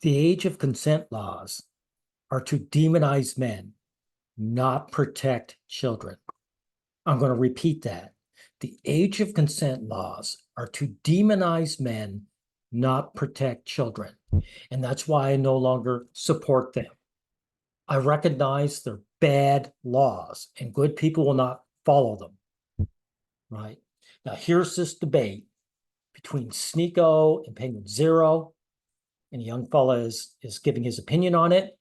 The age of consent laws are to demonize men, not protect children. I'm going to repeat that. The age of consent laws are to demonize men, not protect children. And that's why I no longer support them. I recognize they're bad laws and good people will not follow them. Right? Now, here's this debate between Sneeko and Penguin Zero. And a young fella is giving his opinion on it.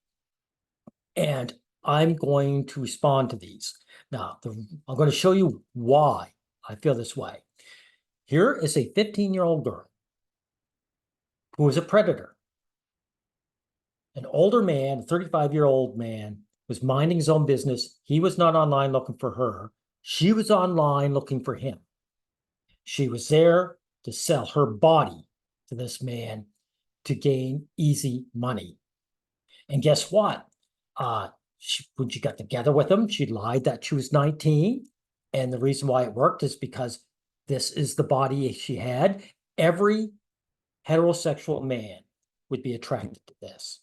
And I'm going to respond to these. Now, I'm going to show you why I feel this way. Here is a 15-year-old girl who is a predator. An older man, a 35-year-old man, was minding his own business. He was not online looking for her. She was online looking for him. She was there to sell her body to this man to gain easy money. And guess what? When she got together with him, she lied that she was 19. And the reason why it worked is because this is the body she had. Every heterosexual man would be attracted to this.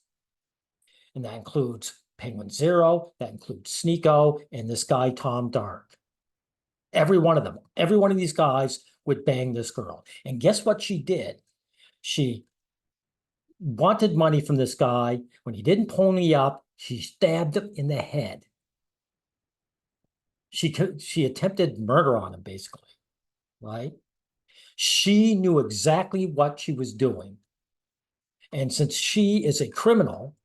And that includes Penguin Zero, that includes Sneeko, and this guy, Tom Dark. Every one of them, every one of these guys would bang this girl. And guess what she did? She wanted money from this guy. When he didn't pony up, she stabbed him in the head. She attempted murder on him, basically, right? She knew exactly what she was doing. And since she is a criminal,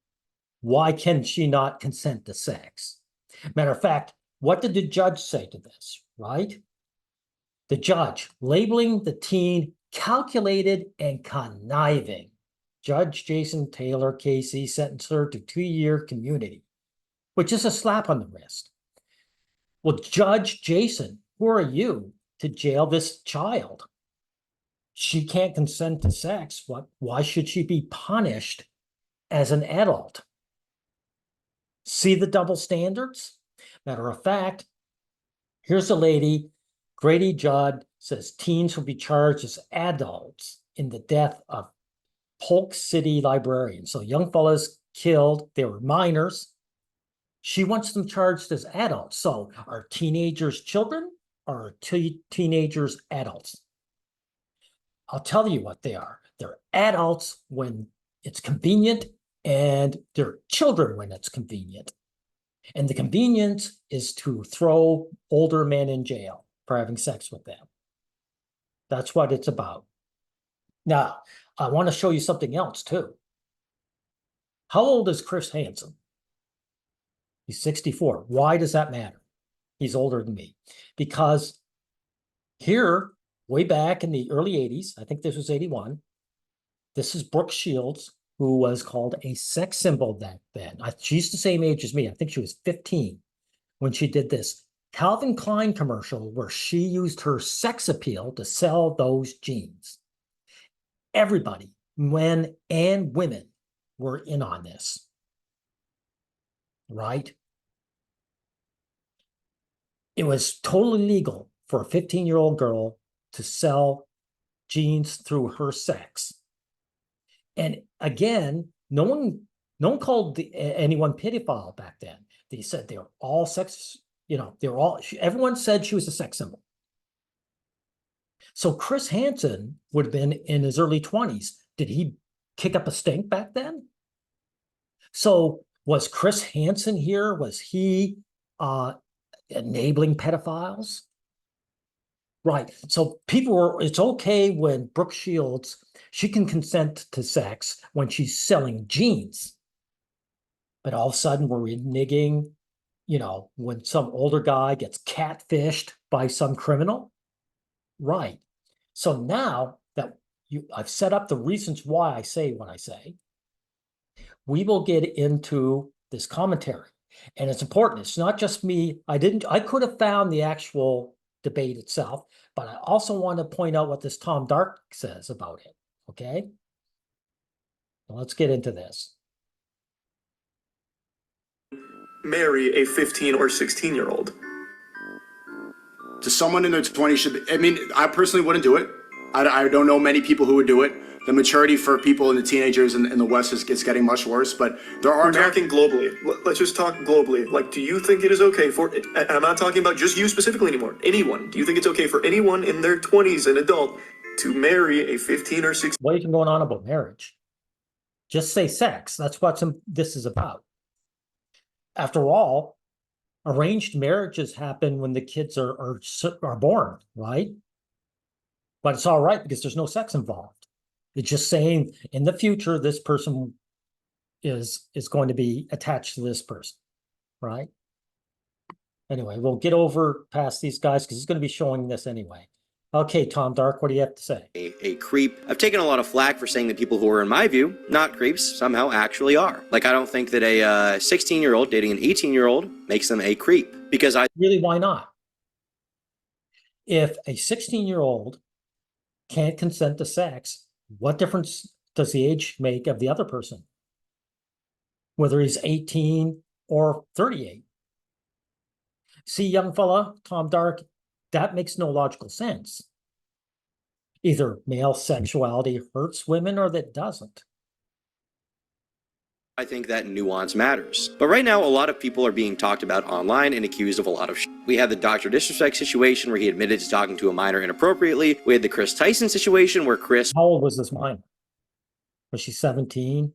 why can she not consent to sex? Matter of fact, what did the judge say to this, right? The judge labeling the teen calculated and conniving. Judge Jason Taylor, KC, sentenced her to 2-year community, which is a slap on the wrist. Well, Judge Jason, who are you to jail this child? She can't consent to sex. Why should she be punished as an adult? See the double standards? Matter of fact, here's a lady, Grady Judd, says teens will be charged as adults in the death of Polk City librarian. So young fellas killed, they were minors. She wants them charged as adults. So are teenagers children or are teenagers adults? I'll tell you what they are. They're adults when it's convenient and they're children when it's convenient. And the convenience is to throw older men in jail for having sex with them. That's what it's about. Now, I want to show you something else too. How old is Chris Hansen? He's 64. Why does that matter? He's older than me. Because here, way back in the early 80s, I think this was 81, this is Brooke Shields, who was called a sex symbol back then. She's the same age as me. I think she was 15 when she did this Calvin Klein commercial where she used her sex appeal to sell those jeans. Everybody, men and women, were in on this, right? It was totally legal for a 15-year-old girl to sell jeans through her sex. And again, no one called anyone pedophile back then. They said they were all sex, everyone said she was a sex symbol. So Chris Hansen would have been in his early 20s. Did he kick up a stink back then? So was Chris Hansen here? Was he enabling pedophiles? Right. So it's okay when Brooke Shields, she can consent to sex when she's selling jeans. But all of a sudden we're reneging, when some older guy gets catfished by some criminal. Right. So now that I've set up the reasons why I say what I say, we will get into this commentary. And it's important. It's not just me. I could have found the actual debate itself, but I also want to point out what this Tom Dark says about it. Okay? Well, let's get into this. Marry a 15 or 16-year-old. To someone in their 20s should be, I mean, I personally wouldn't do it. I don't know many people who would do it. The maturity for people and the teenagers in the West is getting much worse, but there are... We're talking globally. Let's just talk globally. Like, do you think it is okay for, and I'm not talking about just you specifically anymore, anyone, do you think it's okay for anyone in their 20s, an adult, to marry a 15 or 16? What are you going on about marriage? Just say sex. That's what this is about. After all, arranged marriages happen when the kids are born, right? But it's all right because there's no sex involved. It's just saying in the future, this person is going to be attached to this person, right? Anyway, we'll get over past these guys because he's going to be showing this anyway. Okay, Tom Dark, what do you have to say? A creep. I've taken a lot of flack for saying that people who are, in my view, not creeps, somehow actually are. Like, I don't think that a 16-year-old dating an 18-year-old makes them a creep. Because I... Really, why not? If a 16-year-old can't consent to sex, what difference does the age make of the other person? Whether he's 18 or 38. See, young fella, Tom Dark, that makes no logical sense. Either male sexuality hurts women or that doesn't. I think that nuance matters. But right now, a lot of people are being talked about online and accused of a lot of shit. We had the Dr. Disrespect situation where he admitted to talking to a minor inappropriately. We had the Chris Tyson situation where Chris... How old was this minor? Was she 17?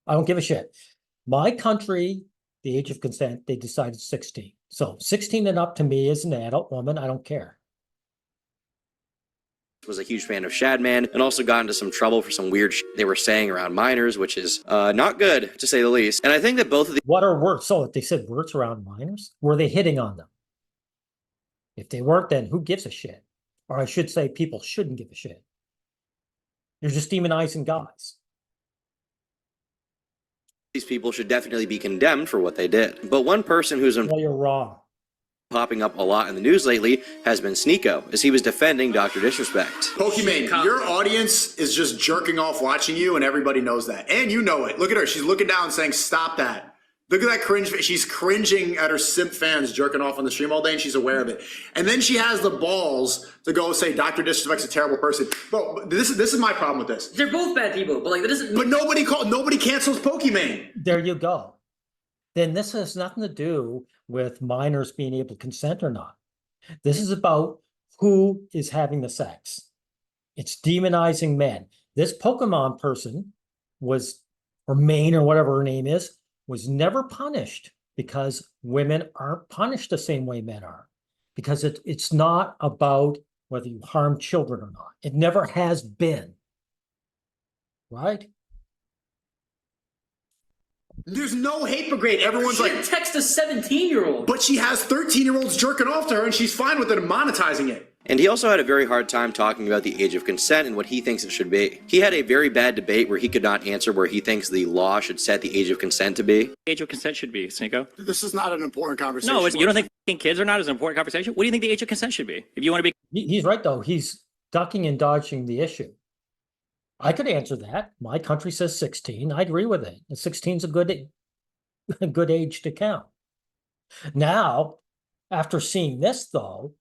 I don't give a shit. My country, the age of consent, they decided 16. So 16 and up to me as an adult woman, I don't care. Was a huge fan of Shadman and also got into some trouble for some weird shit they were saying around minors, which is not good, to say the least. And I think that both of the... What are words? So if they said words around minors, were they hitting on them? If they weren't, then who gives a shit? Or I should say people shouldn't give a shit. You're just demonizing guys. These people should definitely be condemned for what they did. But one person who's Well, you're wrong. popping up a lot in the news lately has been Sneeko, as he was defending Dr. Disrespect. Pokimane, your audience is just jerking off watching you, and everybody knows that. And you know it. Look at her. She's looking down saying, stop that. Look at that cringe. She's cringing at her simp fans jerking off on the stream all day, and she's aware of it. And then she has the balls to go say Dr. Disrespect's a terrible person. Bro, this is my problem with this. They're both bad people, but like that doesn't... But nobody cancels Pokimane. There you go. Then this has nothing to do with minors being able to consent or not. This is about who is having the sex. It's demonizing men. This Pokemon person was, or Maine or whatever her name is, was never punished because women aren't punished the same way men are. Because it's not about whether you harm children or not. It never has been. Right? There's no hate brigade. Everyone's She like, didn't text a 17-year-old. but she has 13-year-olds jerking off to her, and she's fine with it and monetizing it. And he also had a very hard time talking about the age of consent and what he thinks it should be. He had a very bad debate where he could not answer where he thinks the law should set the age of consent to be. Age of consent should be, Sneeko? This is not an important conversation. No, you don't think kids are not as an important conversation? What do you think the age of consent should be? If you want to be... He's right, though. He's ducking and dodging the issue. I could answer that. My country says 16. I agree with it. 16 is a good age to count. Now, after seeing this, though,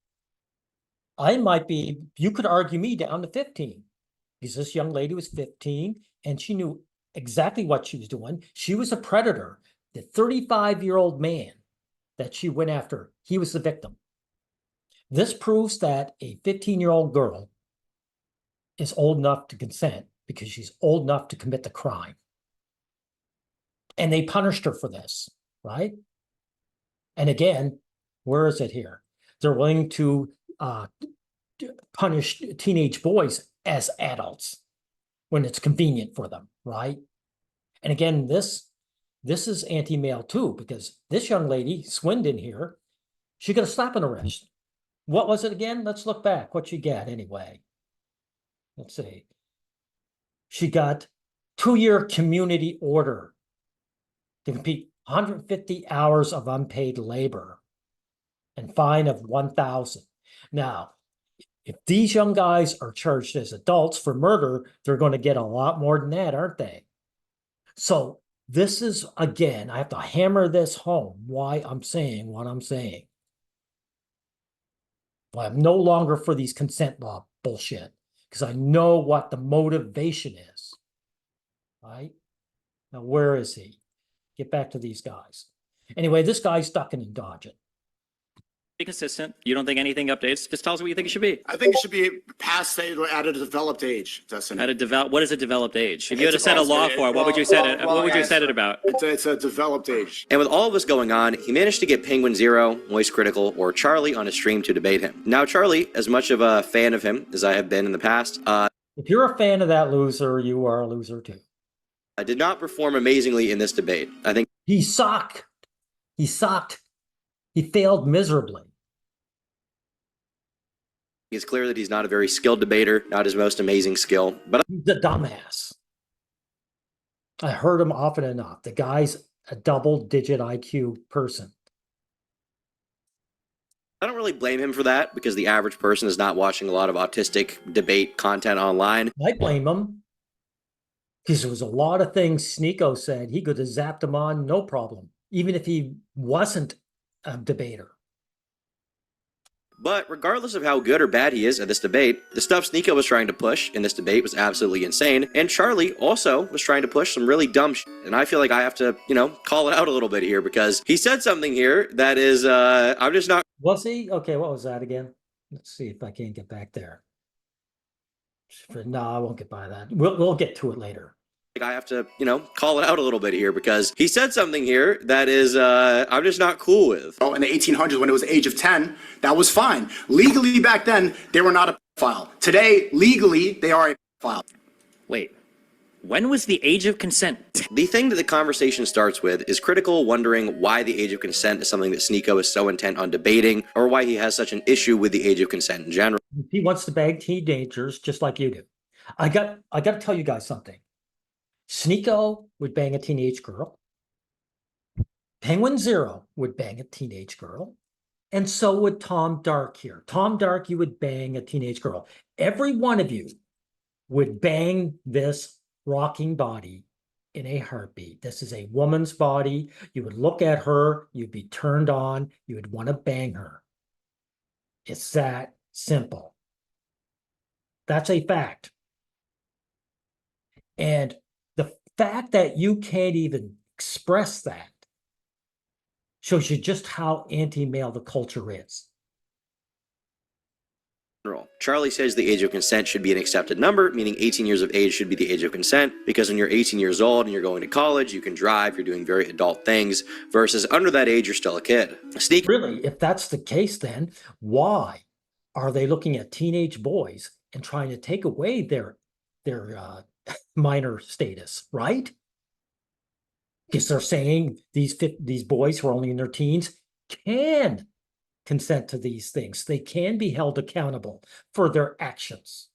you could argue me down to 15 because this young lady was 15 and she knew exactly what she was doing. She was a predator. The 35-year-old man that she went after, he was the victim. This proves that a 15-year-old girl is old enough to consent because she's old enough to commit the crime. And they punished her for this, right? And again, where is it here? They're willing to punish teenage boys as adults when it's convenient for them, right? And again, this is anti-male too, because this young lady, Swindon here, she got a slap on the wrist. What was it again? Let's look back. What she got anyway? Let's see. She got 2-year community order to compete 150 hours of unpaid labor and fine of $1,000. Now, if these young guys are charged as adults for murder, they're going to get a lot more than that, aren't they? So this is, again, I have to hammer this home, why I'm saying what I'm saying. I'm no longer for these consent law bullshit, because I know what the motivation is. Right? Now, where is he? Get back to these guys. Anyway, this guy's stuck in Dodge. Be consistent. You don't think anything updates. Just tell us what you think it should be. I think it should be past stage at a developed age, Dustin. What is a developed age? If you had to It's set a also- law for it, what would you set it? well, What would you yes. set it about? It's a developed age. And with all of this going on, he managed to get Penguin Zero, MoistCr1TiKal, or Charlie on his stream to debate him. Now, Charlie, as much of a fan of him as I have been in the past, If you're a fan of that loser, you are a loser too. I did not perform amazingly in this debate. I think He sucked. He sucked. He failed miserably. it's clear that he's not a very skilled debater, not his most amazing skill. But He's a dumbass. I heard him often enough. The guy's a double-digit IQ person. I don't really blame him for that because the average person is not watching a lot of autistic debate content online. I blame him because there was a lot of things Sneeko said. He could have zapped him on, no problem, even if he wasn't a debater. But regardless of how good or bad he is at this debate, the stuff Sneeko was trying to push in this debate was absolutely insane. And Charlie also was trying to push some really dumb shit. And I feel like I have to, call it out a little bit here because he said something here that is, I'm just not. Was he? Okay, what was that again? Let's see if I can't get back there. No, I won't get by that. We'll get to it later. I have to, call it out a little bit here because he said something here that is, I'm just not cool with. Oh, in the 1800s, when it was the age of 10, that was fine. Legally, back then, they were not a pedophile. Today, legally, they are a pedophile. Wait, when was the age of consent? The thing that the conversation starts with is CR1TiKal wondering why the age of consent is something that Sneeko is so intent on debating, or why he has such an issue with the age of consent in general. He wants to bag teenagers just like you do. I got to tell you guys something. Sneeko would bang a teenage girl. Penguin Zero would bang a teenage girl. And so would Tom Dark here. Tom Dark, you would bang a teenage girl. Every one of you would bang this rocking body in a heartbeat. This is a woman's body. You would look at her, you'd be turned on, you would want to bang her. It's that simple. That's a fact. And the fact that you can't even express that shows you just how anti-male the culture is. Charlie says the age of consent should be an accepted number, meaning 18 years of age should be the age of consent, because when you're 18 years old and you're going to college, you can drive, you're doing very adult things, versus under that age, you're still a kid. Really, if that's the case, then why are they looking at teenage boys and trying to take away their minor status, right? Because they're saying these boys who are only in their teens can consent to these things. They can be held accountable for their actions.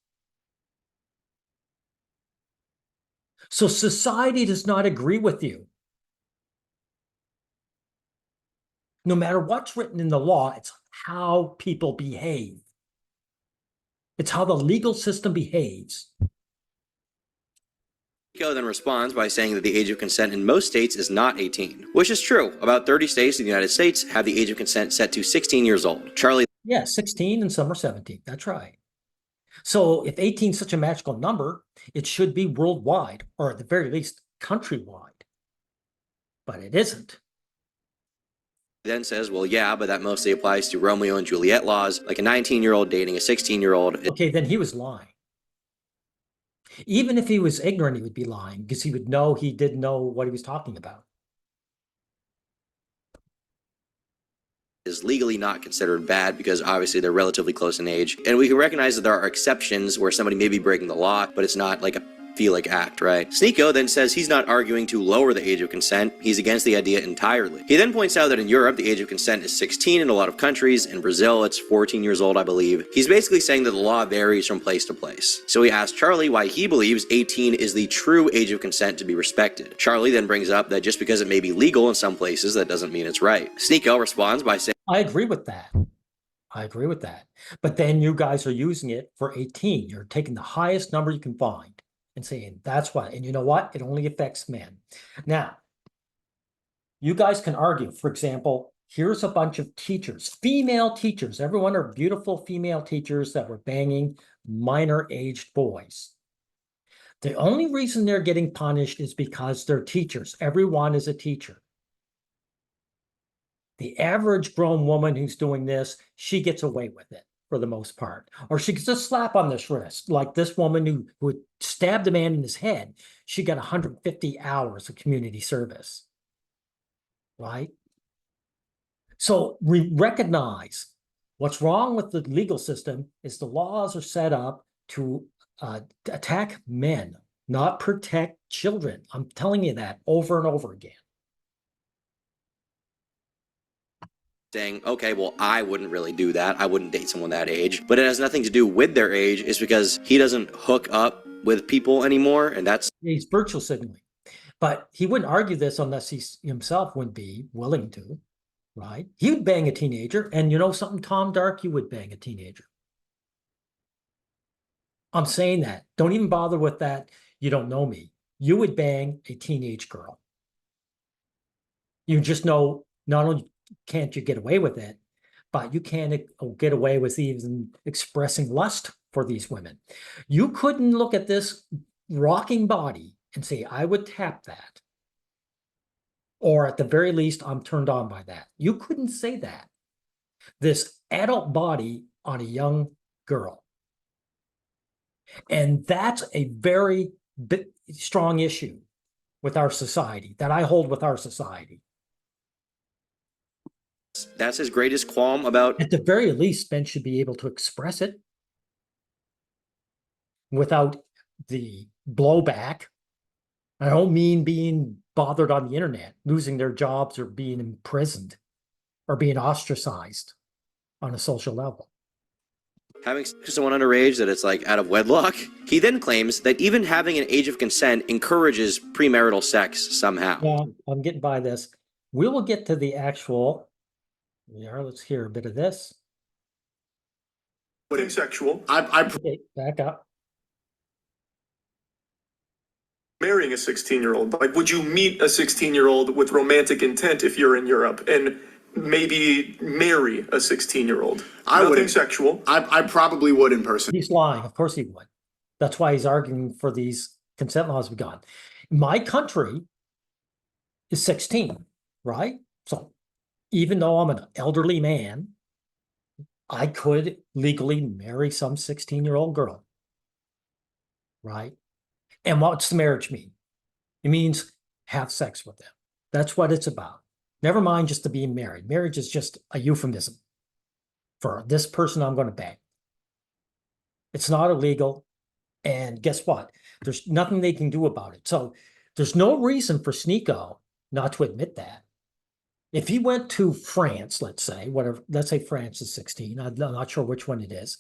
So society does not agree with you. No matter what's written in the law, it's how people behave. It's how the legal system behaves. Sneeko then responds by saying that the age of consent in most states is not 18, which is true. About 30 states in the United States have the age of consent set to 16 years old. Charlie. Yeah, 16 and some are 17. That's right. So if 18 is such a magical number, it should be worldwide, or at the very least countrywide. But it isn't. Then says, well, yeah, but that mostly applies to Romeo and Juliet laws, like a 19-year-old dating a 16-year-old. Okay, then he was lying. Even if he was ignorant, he would be lying because he would know he didn't know what he was talking about. Is legally not considered bad because obviously they're relatively close in age. And we can recognize that there are exceptions where somebody may be breaking the law, but it's not like a feel-like act, right? Sneeko then says he's not arguing to lower the age of consent. He's against the idea entirely. He then points out that in Europe, the age of consent is 16 in a lot of countries. In Brazil, it's 14 years old, I believe. He's basically saying that the law varies from place to place. So he asks Charlie why he believes 18 is the true age of consent to be respected. Charlie then brings up that just because it may be legal in some places, that doesn't mean it's right. Sneeko responds by saying, I agree with that. I agree with that. But then you guys are using it for 18. You're taking the highest number you can find and saying that's why. And you know what? It only affects men. Now, you guys can argue, for example, Here's a bunch of teachers, female teachers. Everyone are beautiful female teachers that were banging minor-aged boys. The only reason they're getting punished is because they're teachers. Everyone is a teacher. The average grown woman who's doing this, she gets away with it for the most part. Or she gets a slap on the wrist, like this woman who stabbed a man in his head. She got 150 hours of community service, right? So we recognize what's wrong with the legal system is the laws are set up to attack men, not protect children. I'm telling you that over and over again. Saying, okay, well, I wouldn't really do that. I wouldn't date someone that age. But it has nothing to do with their age. It's because he doesn't hook up with people anymore. And that's... He's virtual signaling. But he wouldn't argue this unless he himself wouldn't be willing to, right? He would bang a teenager. And you know something, Tom Dark, you would bang a teenager. I'm saying that. Don't even bother with that. You don't know me. You would bang a teenage girl. You just know not only can't you get away with it, but you can't get away with even expressing lust for these women. You couldn't look at this rocking body and say, I would tap that. Or at the very least, I'm turned on by that. You couldn't say that. This adult body on a young girl. And that's a very strong issue with our society, that I hold with our society. That's his greatest qualm about... At the very least, men should be able to express it without the blowback. I don't mean being bothered on the internet, losing their jobs or being imprisoned or being ostracized on a social level. Having someone underage that it's like out of wedlock. He then claims that even having an age of consent encourages premarital sex somehow. Yeah, I'm getting by this. We will get to the actual... Yeah, let's hear a bit of this. But asexual. Okay, back up. Marrying a 16-year-old. Like, would you meet a 16-year-old with romantic intent if you're in Europe and maybe marry a 16-year-old? I wouldn't. Sexual. I probably would in person. He's lying. Of course he would. That's why he's arguing for these consent laws we've got. My country is 16, right? So even though I'm an elderly man, I could legally marry some 16-year-old girl, right? And what's the marriage mean? It means have sex with them. That's what it's about. Never mind just to be married. Marriage is just a euphemism for this person I'm going to bang. It's not illegal. And guess what? There's nothing they can do about it. So there's no reason for Sneeko not to admit that. If he went to France, let's say, whatever, let's say France is 16. I'm not sure which one it is.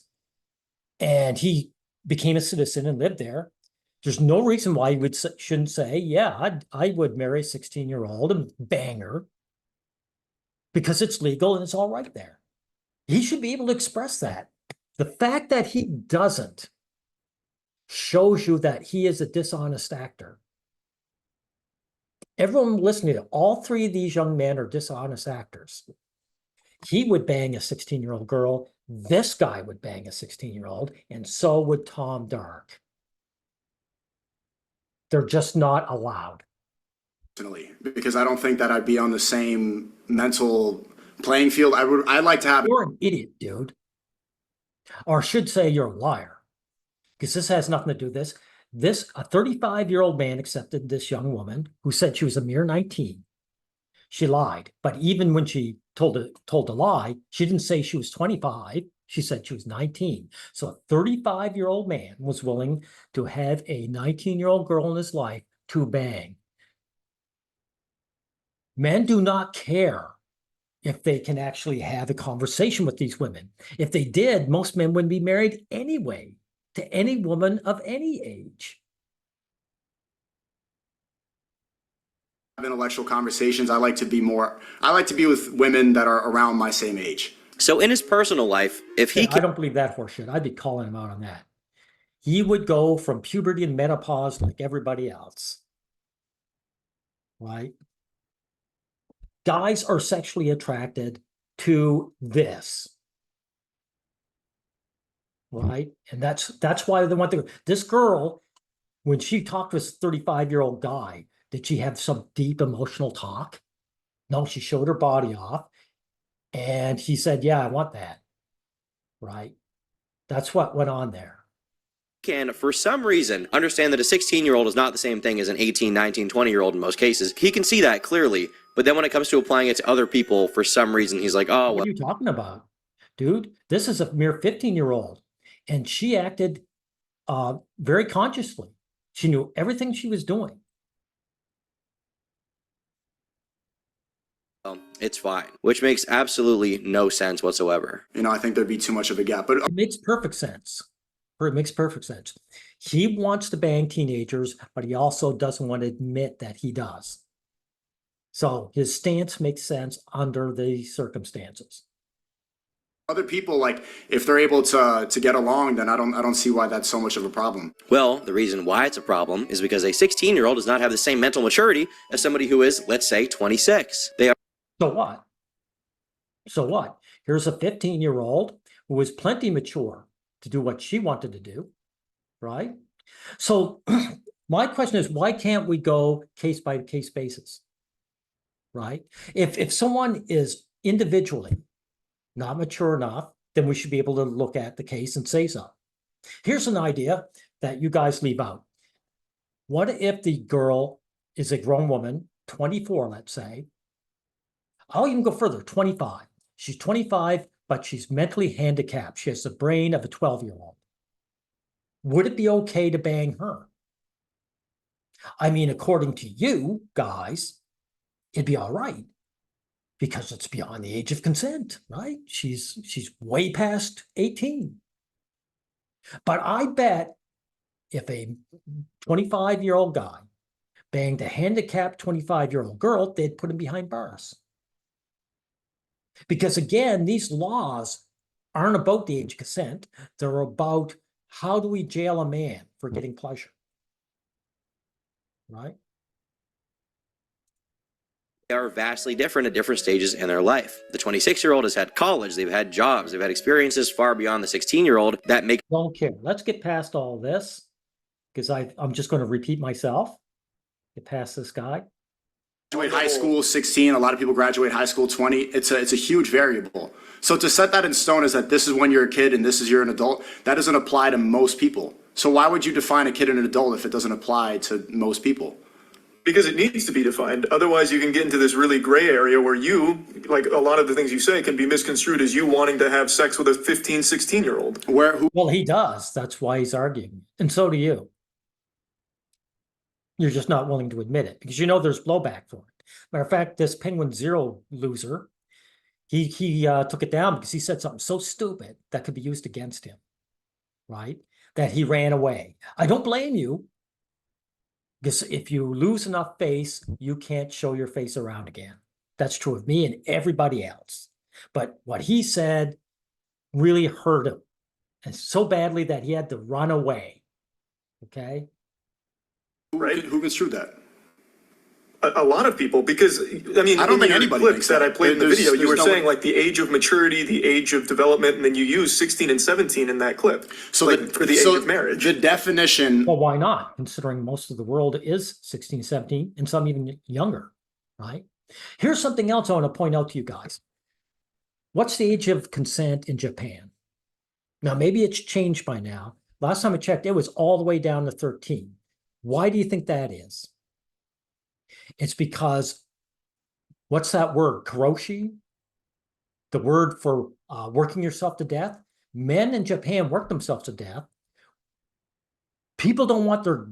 And he became a citizen and lived there. There's no reason why he shouldn't say, yeah, I would marry a 16-year-old and bang her because it's legal and it's all right there. He should be able to express that. The fact that he doesn't shows you that he is a dishonest actor. Everyone listening to all three of these young men are dishonest actors. He would bang a 16-year-old girl. This guy would bang a 16-year-old, and so would Tom Dark. They're just not allowed. Because I don't think that I'd be on the same mental playing field. I'd like to have... You're an idiot, dude. Or I should say you're a liar. Because this has nothing to do with this. A 35-year-old man accepted this young woman who said she was a mere 19. She lied. But even when she told the lie, she didn't say she was 25. She said she was 19. So a 35-year-old man was willing to have a 19-year-old girl in his life to bang. Men do not care if they can actually have a conversation with these women. If they did, most men wouldn't be married anyway to any woman of any age. Intellectual conversations. I like to be with women that are around my same age. So in his personal life, if he I don't believe that horseshit. I'd be calling him out on that. He would go from puberty and menopause like everybody else. Right? guys are sexually attracted to this. Right? And that's why they want to. This girl, when she talked to this 35-year-old guy, did she have some deep emotional talk? No, she showed her body off. And he said, yeah, I want that. Right? That's what went on there. Can, for some reason, understand that a 16-year-old is not the same thing as an 18, 19, 20-year-old in most cases. He can see that clearly. But then when it comes to applying it to other people, for some reason, he's like, oh, well. What are you talking about? Dude, this is a mere 15-year-old. And she acted very consciously. She knew everything she was doing. It's fine, which makes absolutely no sense whatsoever. You know, I think there'd be too much of a gap. But It makes perfect sense. It makes perfect sense. He wants to bang teenagers, but he also doesn't want to admit that he does. So his stance makes sense under the circumstances. other people, like, if they're able to get along, then I don't see why that's so much of a problem. Well, the reason why it's a problem is because a 16-year-old does not have the same mental maturity as somebody who is, let's say, 26. They are. So what? So what? Here's a 15-year-old who is plenty mature to do what she wanted to do, right? So my question is, why can't we go case by case basis, right? If someone is individually not mature enough, then we should be able to look at the case and say so. Here's an idea that you guys leave out. What if the girl is a grown woman, 24, let's say? I'll even go further, 25. She's 25, but she's mentally handicapped. She has the brain of a 12-year-old. Would it be okay to bang her? I mean, according to you guys, it'd be all right because it's beyond the age of consent, right? She's way past 18. But I bet if a 25-year-old guy banged a handicapped 25-year-old girl, they'd put him behind bars. Because again, these laws aren't about the age of consent. They're about how do we jail a man for getting pleasure, right? They are vastly different at different stages in their life. The 26-year-old has had college, they've had jobs, they've had experiences far beyond the 16-year-old that make. Don't care. Let's get past all this because I'm just going to repeat myself. Get past this guy. Graduate high school 16, a lot of people graduate high school 20. It's a huge variable. So to set that in stone is that this is when you're a kid and this is you're an adult, that doesn't apply to most people. So why would you define a kid and an adult if it doesn't apply to most people? Because it needs to be defined. Otherwise, you can get into this really gray area where you, like a lot of the things you say, can be misconstrued as you wanting to have sex with a 15, 16-year-old. Well, he does. That's why he's arguing. And so do you. You're just not willing to admit it because you know there's blowback for it. Matter of fact, this Penguin Zero loser, he took it down because he said something so stupid that could be used against him, right? That he ran away. I don't blame you. Because if you lose enough face, you can't show your face around again. That's true of me and everybody else. But what he said really hurt him. And so badly that he had to run away. Okay? Right? Who construed that? A lot of people, because I mean, I don't think in your anybody clips thinks that that. I played in the There's- video, you there's were no saying way. like the age of maturity, the age of development, and then you use 16 and 17 in that clip. So like, for the age of marriage. The definition. Well, why not? Considering most of the world is 16, 17, and some even younger, right? Here's something else I want to point out to you guys. What's the age of consent in Japan? Now, maybe it's changed by now. Last time I checked, it was all the way down to 13. Why do you think that is? It's because, what's that word? Karoshi? The word for working yourself to death? Men in Japan work themselves to death. People don't want their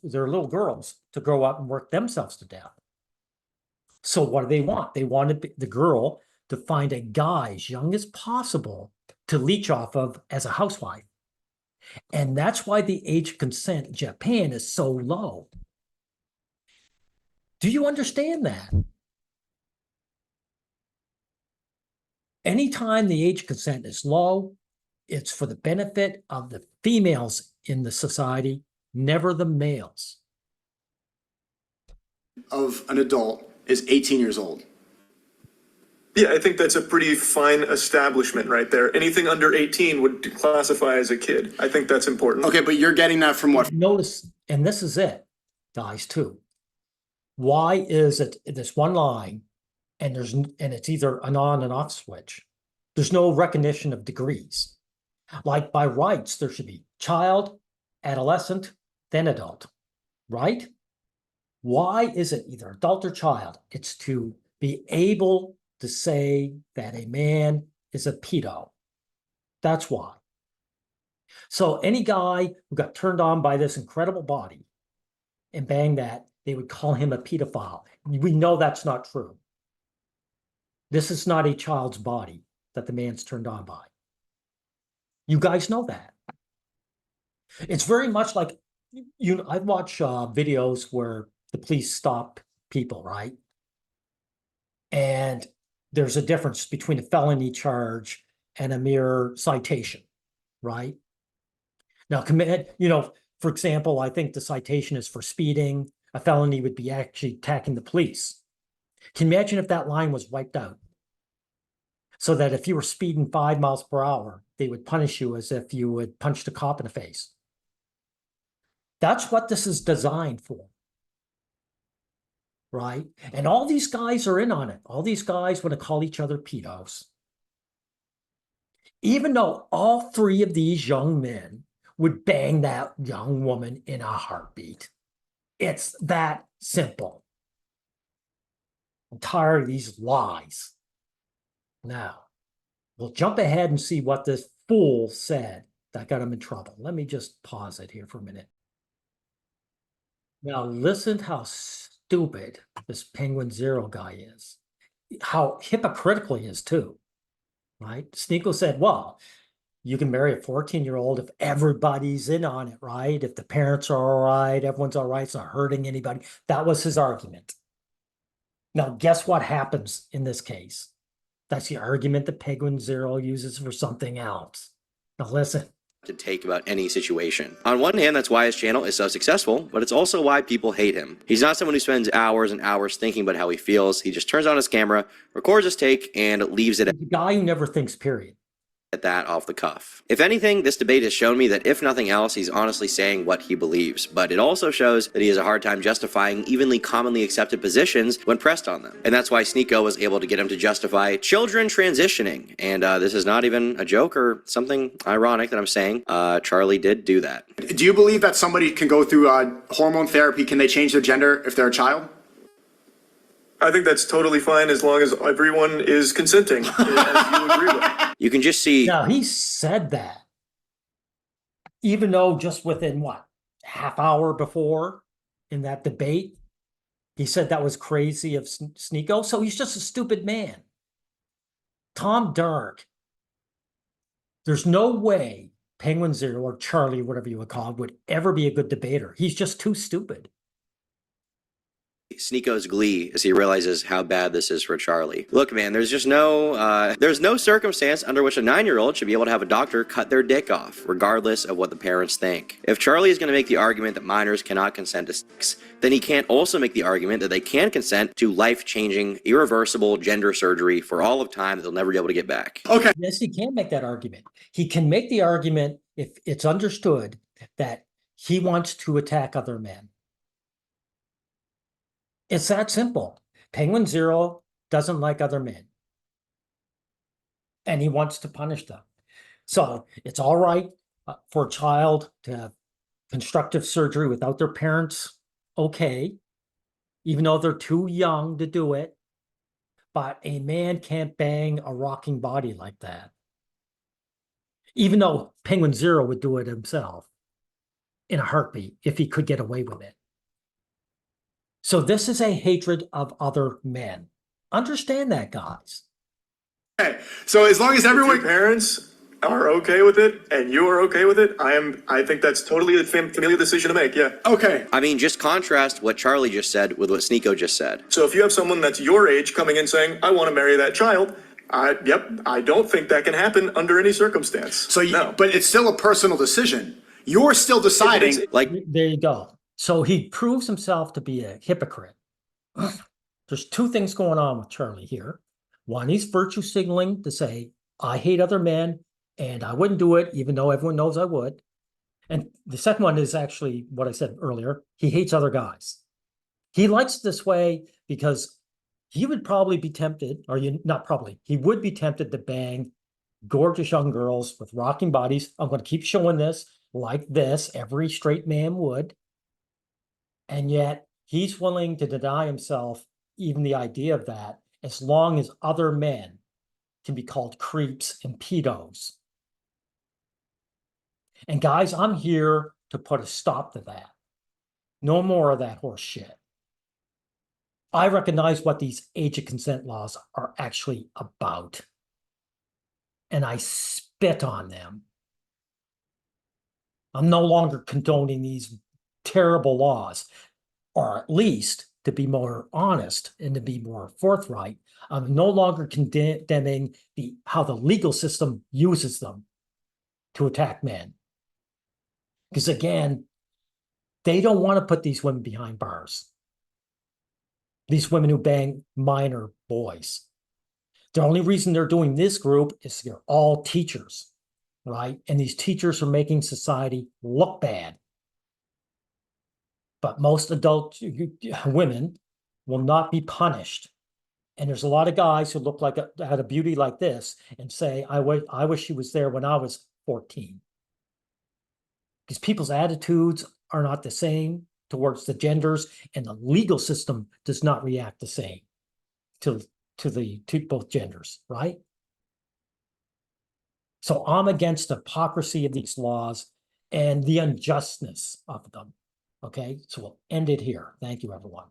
little girls to grow up and work themselves to death. So what do they want? They wanted the girl to find a guy as young as possible to leech off of as a housewife. And that's why the age of consent in Japan is so low. Do you understand that? Anytime the age of consent is low, it's for the benefit of the females in the society, never the males. Of an adult is 18 years old. Yeah, I think that's a pretty fine establishment right there. Anything under 18 would classify as a kid. I think that's important. Okay, but you're getting that from what? Notice, and this is it, guys, too. Why is it this one line and it's either an on and off switch? There's no recognition of degrees. Like by rights, there should be child, adolescent, then adult, right? Why is it either adult or child? It's to be able to say that a man is a pedo. That's why. So any guy who got turned on by this incredible body and banged that, they would call him a pedophile. We know that's not true. This is not a child's body that the man's turned on by. You guys know that. It's very much like, I watch videos where the police stop people, right? And there's a difference between a felony charge and a mere citation, right? Now, for example, I think the citation is for speeding. A felony would be actually attacking the police. Can you imagine if that line was wiped out? So that if you were speeding 5 miles per hour, they would punish you as if you had punched a cop in the face. That's what this is designed for. Right? And all these guys are in on it. All these guys want to call each other pedos. Even though all 3 of these young men would bang that young woman in a heartbeat. It's that simple. I'm tired of these lies. Now, we'll jump ahead and see what this fool said that got him in trouble. Let me just pause it here for a minute. Now, listen how stupid this Penguin Zero guy is. How hypocritical he is, too. Right? Sneeko said, well, you can marry a 14-year-old if everybody's in on it, right? If the parents are all right, everyone's all right, it's not hurting anybody. That was his argument. Now, guess what happens in this case? That's the argument that Penguin Zero uses for something else. Now, listen. To take about any situation. On one hand, that's why his channel is so successful, but it's also why people hate him. He's not someone who spends hours and hours thinking about how he feels. He just turns on his camera, records his take, and leaves it The guy who never thinks, period. at that off the cuff. If anything, this debate has shown me that if nothing else, he's honestly saying what he believes, but it also shows that he has a hard time justifying evenly commonly accepted positions when pressed on them. And that's why Sneeko was able to get him to justify children transitioning. And this is not even a joke or something ironic that I'm saying. Charlie did do that. Do you believe that somebody can go through hormone therapy? Can they change their gender if they're a child? I think that's totally fine as long as everyone is consenting, as you agree with. You can just see. Now, he said that, even though just within what, half hour before in that debate, he said that was crazy of Sneeko. So he's just a stupid man. Tom Dark, there's no way Penguin Zero or Charlie, whatever you would call him, would ever be a good debater. He's just too stupid. Sneeko's glee as he realizes how bad this is for Charlie. Look, man, there's no circumstance under which a 9-year-old should be able to have a doctor cut their dick off, regardless of what the parents think. If Charlie is going to make the argument that minors cannot consent to sex, then he can't also make the argument that they can consent to life-changing, irreversible gender surgery for all of time that they'll never be able to get back. Okay. Yes, he can make that argument. He can make the argument if it's understood that he wants to attack other men. It's that simple. Penguin Zero doesn't like other men. And he wants to punish them. So it's all right for a child to have constructive surgery without their parents. Okay. Even though they're too young to do it. But a man can't bang a rocking body like that. Even though Penguin Zero would do it himself in a heartbeat if he could get away with it. So this is a hatred of other men. Understand that, guys. Okay. So as long as If everyone your parents are okay with it and you are okay with it, I think that's totally a familial decision to make. Yeah. Okay. I mean, just contrast what Charlie just said with what Sneeko just said. So if you have someone that's your age coming in saying, I want to marry that child, I don't think that can happen under any circumstance. So no. but it's still a personal decision. You're still deciding. Like, There you go. So he proves himself to be a hypocrite. There's 2 things going on with Charlie here. One, he's virtue signaling to say, I hate other men and I wouldn't do it, even though everyone knows I would. And the second one is actually what I said earlier. He hates other guys. He likes it this way because he would probably be tempted, or not probably, he would be tempted to bang gorgeous young girls with rocking bodies. I'm going to keep showing this like this. Every straight man would. And yet he's willing to deny himself even the idea of that, as long as other men can be called creeps and pedos. And guys, I'm here to put a stop to that. No more of that horse shit. I recognize what these age of consent laws are actually about. And I spit on them. I'm no longer condoning these terrible laws, or at least, to be more honest and to be more forthright, I'm no longer condemning how the legal system uses them to attack men. Because again, they don't want to put these women behind bars. These women who bang minor boys. The only reason they're doing this group is they're all teachers, right? And these teachers are making society look bad. But most adult women will not be punished. And there's a lot of guys who look like had a beauty like this and say, I wish she was there when I was 14. Because people's attitudes are not the same towards the genders, and the legal system does not react the same to both genders, right? So I'm against the hypocrisy of these laws and the unjustness of them. Okay, so we'll end it here. Thank you, everyone.